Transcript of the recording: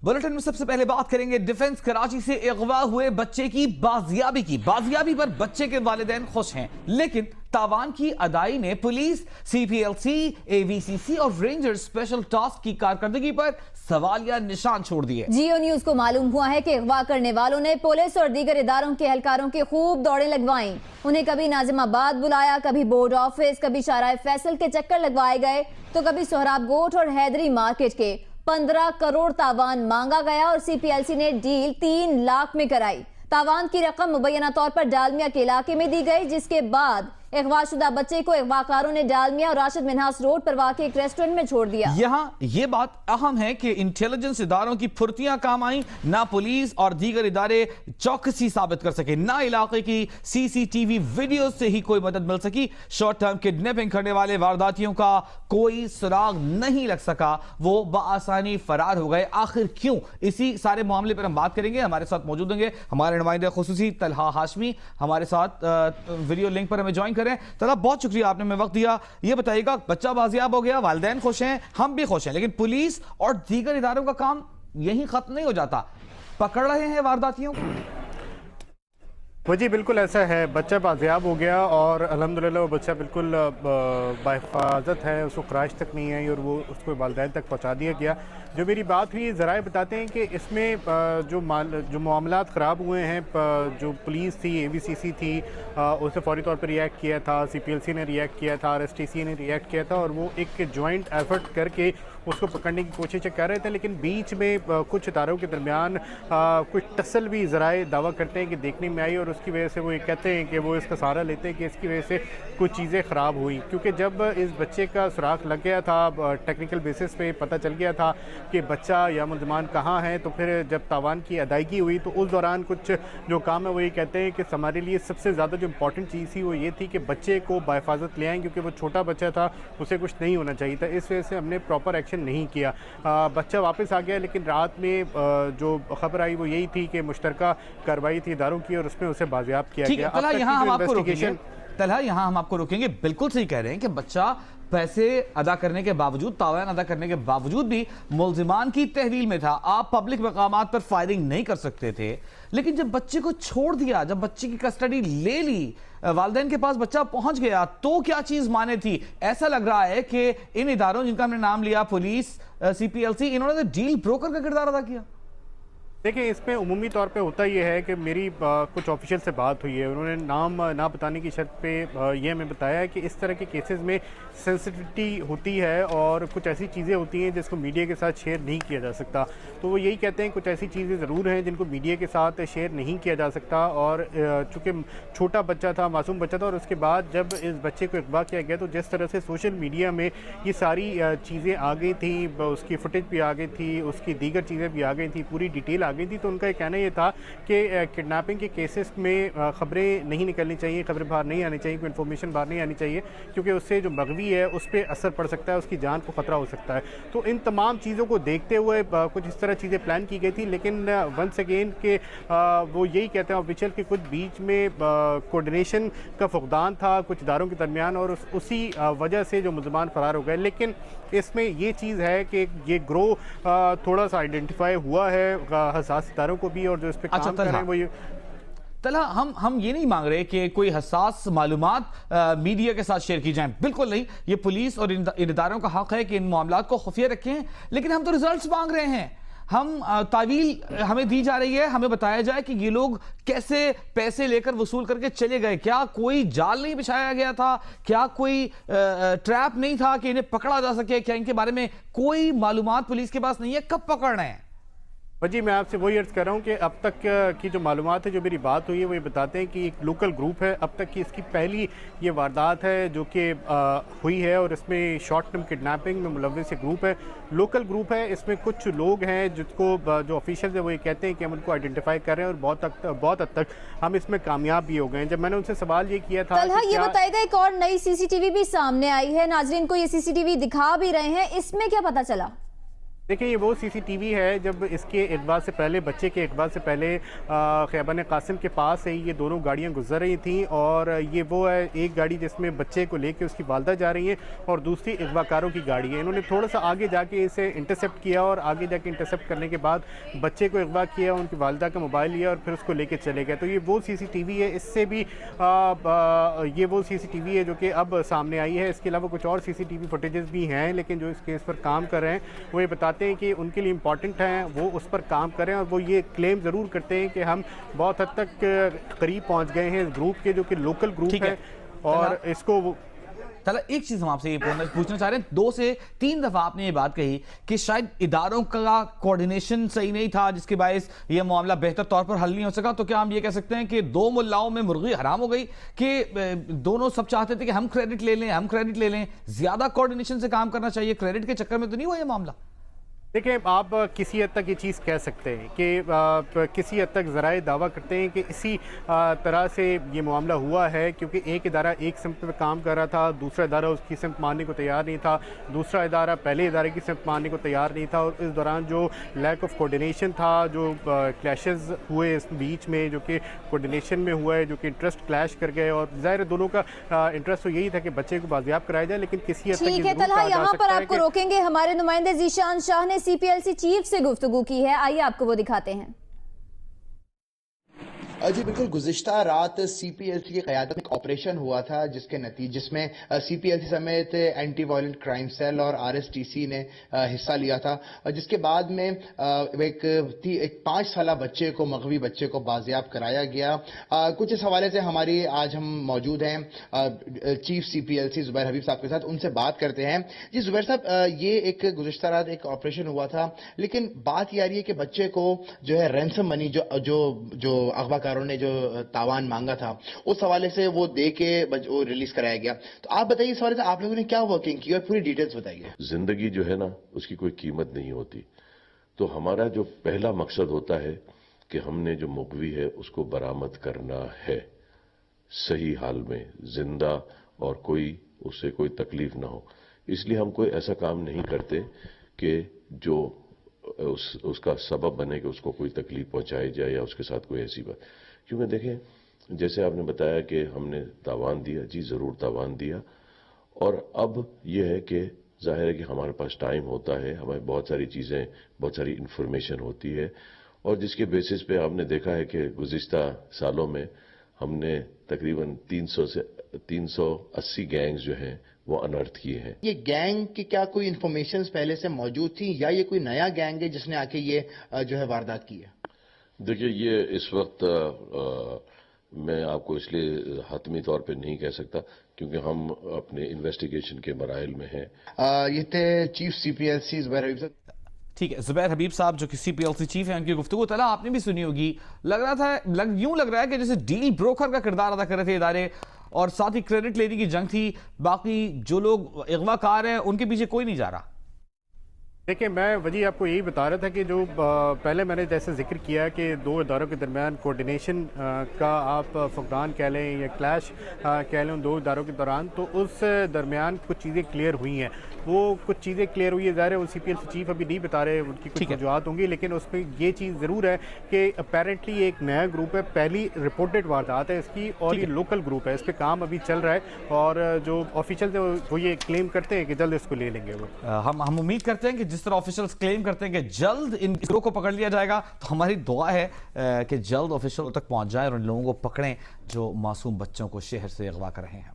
Bulletin में सबसे पहले बात करेंगे डिफेंस कराची से अगवा हुए बच्चे की बाजियाबी पर बच्चे के वालिदैन खुश हैं, लेकिन तावान की अदाई ने पुलिस, CPLC, AVCC और रेंजर स्पेशल टास्क की कारकर्दगी पर सवालिया निशान छोड़ दिए। जियो न्यूज को मालूम हुआ है कि अगवा करने वालों ने पुलिस और दीगर इदारों के एहलकारों की खूब दौड़ें लगवाईं। उन्हें कभी नाजिमाबाद बुलाया, कभी बोर्ड ऑफिस, कभी शाहराह फैसल के चक्कर लगवाए गए, तो कभी सोहराब गोट और हैदरी मार्केट के 15 करोड़ तावान मांगा गया और CPLC ने डील 3 लाख में कराई। तावान की रकम मुबैना तौर पर डालमिया के इलाके में दी गई, जिसके बाद अगवाशुदा बच्चे को अगवाकारों ने डालमिया और राशिद मिन्हास रोड पर वाक़े एक रेस्टोरेंट में छोड़ दिया। यहाँ ये बात अहम है कि इंटेलिजेंस इदारों की फुर्तियां काम आई, ना पुलिस और दीगर इदारे चौकसी साबित कर सके, ना इलाके की CCTV वीडियो से ही कोई मदद मिल सकी। शॉर्ट टर्म किडनैपिंग करने वाले वारदातियों का कोई सुराग नहीं लग सका, वो बआसानी फरार हो गए। आखिर क्यों? इसी सारे मामले पर हम बात करेंगे। हमारे साथ मौजूद होंगे हमारे नुमाइंदे खुसूसी तलहा हाशमी, हमारे साथ वीडियो लिंक पर हमें ज्वाइन करें। तलहा, बहुत शुक्रिया आपने हमें वक्त दिया। ये बताइएगा, बच्चा बाजियाब हो गया, वालिदैन खुश हैं, हम भी खुश हैं, लेकिन पुलिस और दीगर इदारों का काम यहीं खत्म नहीं हो जाता, पकड़ रहे हैं वारदातियों को। वो जी बिल्कुल ऐसा है, बच्चा बाजियाब हो गया और अल्हम्दुलिल्लाह वो बच्चा बिल्कुल बाहिफाजत है, उसको खराश तक नहीं आई और वो उसको वालिदैन तक पहुंचा दिया गया। जो मेरी बात हुई, ज़राए बताते हैं कि इसमें जो मामलात ख़राब हुए हैं, जो पुलिस थी, AVCC थी, उसने फौरी तौर पर रिएक्ट किया था, CPLC ने रिएक्ट किया था, RSTC ने रिएक्ट किया था और वो एक जॉइंट एफर्ट करके उसको पकड़ने की कोशिश कर रहे थे। लेकिन बीच में कुछ इदारों के दरमियान कुछ टसल भी ज़राए दावा करते हैं कि देखने में आई और उसकी वजह से वो ये कहते हैं कि वो इसका सहारा लेते हैं कि इसकी वजह से कुछ चीज़ें ख़राब हुई। क्योंकि जब इस बच्चे का सुराग लग गया था, टेक्निकल बेसिस पे पता चल गया था कि बच्चा या मुलज़मान कहाँ है, तो फिर जब तावान की अदायगी हुई तो उस दौरान कुछ जो काम है वो ये कहते हैं कि हमारे लिए सबसे ज़्यादा जो इम्पॉर्टेंट चीज़ थी वो ये थी कि बच्चे को बाहिफाजत ले आएँ, क्योंकि वो छोटा बच्चा था, उसे कुछ नहीं होना चाहिए था। इस वजह से हमने प्रॉपर एक्शन नहीं किया। बच्चा वापस आ गया, लेकिन रात में जो खबर आई वो यही थी कि मुश्तरका कार्रवाई थी इदारों की और उसमें उसे बाजियाब किया गया। तलहा, यहाँ हम आपको रोकेंगे। बिल्कुल सही कह रहे हैं कि बच्चा पैसे अदा करने के बावजूद, तावान अदा करने के बावजूद भी मुल्जिमान की तहवील में था। आप पब्लिक मकामात पर फायरिंग नहीं कर सकते थे, लेकिन जब बच्चे को छोड़ दिया, जब बच्चे की कस्टडी ले ली, वालिदैन के पास बच्चा पहुंच गया, तो क्या चीज माने थी? ऐसा लग रहा है कि इन इदारों जिनका हमने नाम लिया, पुलिस, CPLC, इन्होंने डील ब्रोकर का किरदार अदा किया। देखिए, इसमें उमूमी तौर पे होता ये है कि मेरी कुछ ऑफिशियल से बात हुई है, उन्होंने नाम ना बताने की शर्त पे ये हमें बताया है कि इस तरह के केसेस में सेंसिटिविटी होती है और कुछ ऐसी चीज़ें होती हैं जिसको मीडिया के साथ शेयर नहीं किया जा सकता। तो वो यही कहते हैं कुछ ऐसी चीज़ें ज़रूर हैं जिनको मीडिया के साथ शेयर नहीं किया जा सकता। और चूँकि छोटा बच्चा था, मासूम बच्चा था, और उसके बाद जब इस बच्चे को अगवा किया गया तो जिस तरह से सोशल मीडिया में ये सारी चीज़ें आ गई थी, उसकी फुटेज भी आ गई थी, उसकी दीगर चीज़ें भी आ गई थी, पूरी डिटेल गई थी, तो उनका कहना ये था कि किडनैपिंग के केसेस में खबरें नहीं निकलनी चाहिए, खबरें बाहर नहीं आनी चाहिए, कोई इन्फॉर्मेशन बाहर नहीं आनी चाहिए, क्योंकि उससे जो मगवी है उस पर असर पड़ सकता है, उसकी जान को ख़तरा हो सकता है। तो इन तमाम चीज़ों को देखते हुए कुछ इस तरह चीज़ें प्लान की गई थी। लेकिन वंस अगेन के वो यही कहते हैं ऑफिशियल के कुछ बीच में कोऑर्डिनेशन का फुकदान था कुछ इदारों के दरमियान और उसी वजह से जो मुलज़मान फरार हो गए। लेकिन इसमें ये चीज़ है कि ये ग्रोह थोड़ा सा आइडेंटिफाई हुआ है हसास इदारों को भी, और जो इस पे काम कर रहे हैं वो ये तलहा, हम ये नहीं मांग रहे कि कोई हसास मालूमात मीडिया के साथ शेयर की जाएं, बिल्कुल नहीं। ये पुलिस और इन इदारों का हक है कि इन मामलात को खुफिया रखें, लेकिन हम तो रिजल्ट्स मांग रहे हैं। हम तावील हमें दी जा रही है, हमें बताया जाए कि ये लोग कैसे पैसे लेकर वसूल करके चले गए। क्या कोई जाल नहीं बिछाया गया था? क्या कोई ट्रैप नहीं था कि इन्हें पकड़ा जा सके? क्या इनके बारे में कोई मालूमात पुलिस के पास नहीं है? कब पकड़ना है? जी, मैं आपसे वही अर्ज़ कर रहा हूँ कि अब तक की जो मालूमात है, जो मेरी बात हुई है, वो ये बताते हैं कि एक लोकल ग्रुप है, अब तक की इसकी पहली ये वारदात है जो कि हुई है और इसमें शॉर्ट टर्म किडनैपिंग में मुलव्विस ग्रुप है, लोकल ग्रुप है। इसमें कुछ लोग हैं जिसको जो ऑफिशियल है वो ये कहते हैं कि हम उनको आइडेंटिफाई कर रहे हैं और बहुत हद तक हम इसमें कामयाब भी हो गए हैं। जब मैंने उनसे सवाल ये किया था, ये बताइएगा, एक और नई CCTV भी सामने आई है, नाजरीन को ये CCTV दिखा भी रहे हैं, इसमें क्या पता चला? देखिए ये वो सीसीटीवी है जब इसके इकबाल से पहले, बच्चे के इकबाल से पहले खैबन कासिम के पास से ये दोनों गाड़ियां गुजर रही थीं, और ये वो है एक गाड़ी जिसमें बच्चे को लेके उसकी वालदा जा रही है और दूसरी अगवाकारों की गाड़ी है। इन्होंने थोड़ा सा आगे जाके इसे इंटरसेप्ट किया और आगे जाके इंटरसेप्ट करने के बाद बच्चे को अगवा किया, उनकी वालदा का मोबाइल लिया और फिर उसको लेके चले गए। तो ये वो सीसीटीवी है। इससे भी ये वो सीसीटीवी है जो कि अब सामने आई है। इसके अलावा कुछ और सीसीटीवी फुटेजेस भी हैं, लेकिन जो इस केस पर काम कर रहे हैं वो ये बताते हैं कि उनके लिए इम्पॉर्टेंट हैं, वो उस पर काम करें, और वो ये क्लेम ज़रूर करते हैं कि हम बहुत हद तक करीब पहुंच गए हैं इस ग्रुप के, जो कि लोकल ग्रुप है, और इसको चला एक चीज हम आपसे ये पूछना चाह रहे हैं, 2 से 3 दफा आपने ये बात कही कि शायद इदारों का कोऑर्डिनेशन सही नहीं था जिसके बायस ये मामला बेहतर तौर पर हल नहीं हो सका। तो क्या हम ये कह सकते हैं कि 2 मुल्लाओं में मुर्गी हराम हो गई कि दोनों सब चाहते थे कि हम क्रेडिट ले लें, हम क्रेडिट ले लें, ज्यादा कोऑर्डिनेशन से काम करना चाहिए, क्रेडिट के चक्कर में तो नहीं हुआ ये मामला? देखिए आप किसी हद तक ये चीज़ कह सकते हैं कि किसी हद तक ज़राए दावा करते हैं कि इसी तरह से ये मामला हुआ है, क्योंकि एक इदारा एक सिमत में काम कर रहा था, दूसरा इदारा उसकी सिमत मानने को तैयार नहीं था, दूसरा इदारा पहले इदारे की सिमत मानने को तैयार नहीं था, और इस दौरान जो लैक ऑफ कोऑर्डिनेशन था, जो क्लैशेस हुए इस बीच में, जो कि कोऑर्डिनेशन में हुआ है, जो कि इंटरेस्ट क्लैश कर गए, और ज़ाहिर दोनों का इंटरेस्ट तो यही था कि बच्चे को बाजियाब कराया जाए, लेकिन किसी हद तक ठीक है तलहा, यहाँ पर आपको रोकेंगे। हमारे नुमाइंदे जीशान शाह ने सीपीएलसी चीफ से गुफ्तगू की है, आइए आपको वो दिखाते हैं। जी बिल्कुल, गुज़िश्ता रात सीपीएलसी की क़यादत में एक ऑपरेशन हुआ था जिसमें सीपीएलसी समेत एंटी वायलेंट क्राइम सेल और आरएसटीसी ने हिस्सा लिया था, जिसके बाद में एक 5 साला बच्चे को, मगवी बच्चे को बाजियाब कराया गया। कुछ इस हवाले से हमारी आज हम मौजूद हैं चीफ सीपीएलसी ज़ुबैर हबीब साहब के साथ, उनसे बात करते हैं। जी ज़ुबैर साहब, ये एक गुज़िश्ता रात एक ऑपरेशन हुआ था, लेकिन बात ये आ रही है कि बच्चे को जो है रैंसम मनी जो अगवा ने जो तावान मांगा था, उस हवाले से वो दे के वो रिलीज कराया गया। तो आप बताइए इस हवाले से आप लोगों ने क्या वर्किंग की और पूरी डिटेल्स बताइए। जिंदगी जो है ना, उसकी कोई कीमत नहीं होती, तो हमारा जो पहला मकसद होता है कि हमने जो मुगवी है उसको बरामद करना है सही हाल में, जिंदा, और उससे कोई तकलीफ ना हो। इसलिए हम कोई ऐसा काम नहीं करते कि जो उसका सबब बने कि उसको कोई तकलीफ पहुंचाई जाए या उसके साथ कोई ऐसी बात। क्योंकि देखें, जैसे आपने बताया कि हमने तावान दिया, जी ज़रूर तावान दिया, और अब यह है कि जाहिर है कि हमारे पास टाइम होता है, हमें बहुत सारी चीज़ें, बहुत सारी इंफॉर्मेशन होती है, और जिसके बेसिस पे आपने देखा है कि गुज़िश्ता सालों में हमने तकरीबन 300 से 380 गैंग्स जो हैं वो अनर्थ किए हैं। ये गैंग की क्या कोई इंफॉर्मेशन पहले से मौजूद थी, या ये कोई नया गैंग है जिसने आके ये जो है वारदात की है? देखिए, ये इस वक्त मैं आपको इसलिए हतमी तौर पे नहीं कह सकता क्योंकि हम अपने इन्वेस्टिगेशन के मराइल में हैं। ये थे चीफ सीपीएलसी ज़ुबैर हबीब साहब। ठीक है, ज़ुबैर हबीब साहब जो कि सीपीएलसी चीफ है, उनकी गुफ्तगू तला आपने भी सुनी होगी। यूं लग रहा है कि जैसे डील ब्रोकर का किरदार अदा कर रहे थे इदारे, और साथ ही क्रेडिट लेने की जंग थी, बाकी जो लोग अगवाकार हैं उनके पीछे कोई नहीं जा रहा। देखिए, मैं वजी आपको यही बता रहा था कि जो पहले मैंने जैसे जिक्र किया कि 2 इदारों के दरमियान कोऑर्डिनेशन का आप फुकदान कह लें या क्लैश कह लें उन 2 इदारों के दौरान, तो उस दरमियान कुछ चीज़ें क्लियर हुई हैं। वो कुछ चीज़ें क्लियर हुई है, ज़ाहिर है वो सीपीएलसी चीफ अभी नहीं बता रहे, उनकी कुछ वजूहत होंगी, लेकिन उसमें ये चीज़ ज़रूर है कि अपेरेंटली एक नया ग्रुप है, पहली रिपोर्टेड वारदात है इसकी, और ये लोकल ग्रुप है, इस पर काम अभी चल रहा है, और जो ऑफिशियल वो ये क्लेम करते हैं कि जल्द इसको ले लेंगे। वो हम उम्मीद करते हैं कि जिस तरह ऑफिशियल्स क्लेम करते हैं कि जल्द इन गिरोह को पकड़ लिया जाएगा, तो हमारी दुआ है कि जल्द ऑफिशियल तक पहुंच जाए और उन लोगों को पकड़ें जो मासूम बच्चों को शहर से अगवा कर रहे हैं।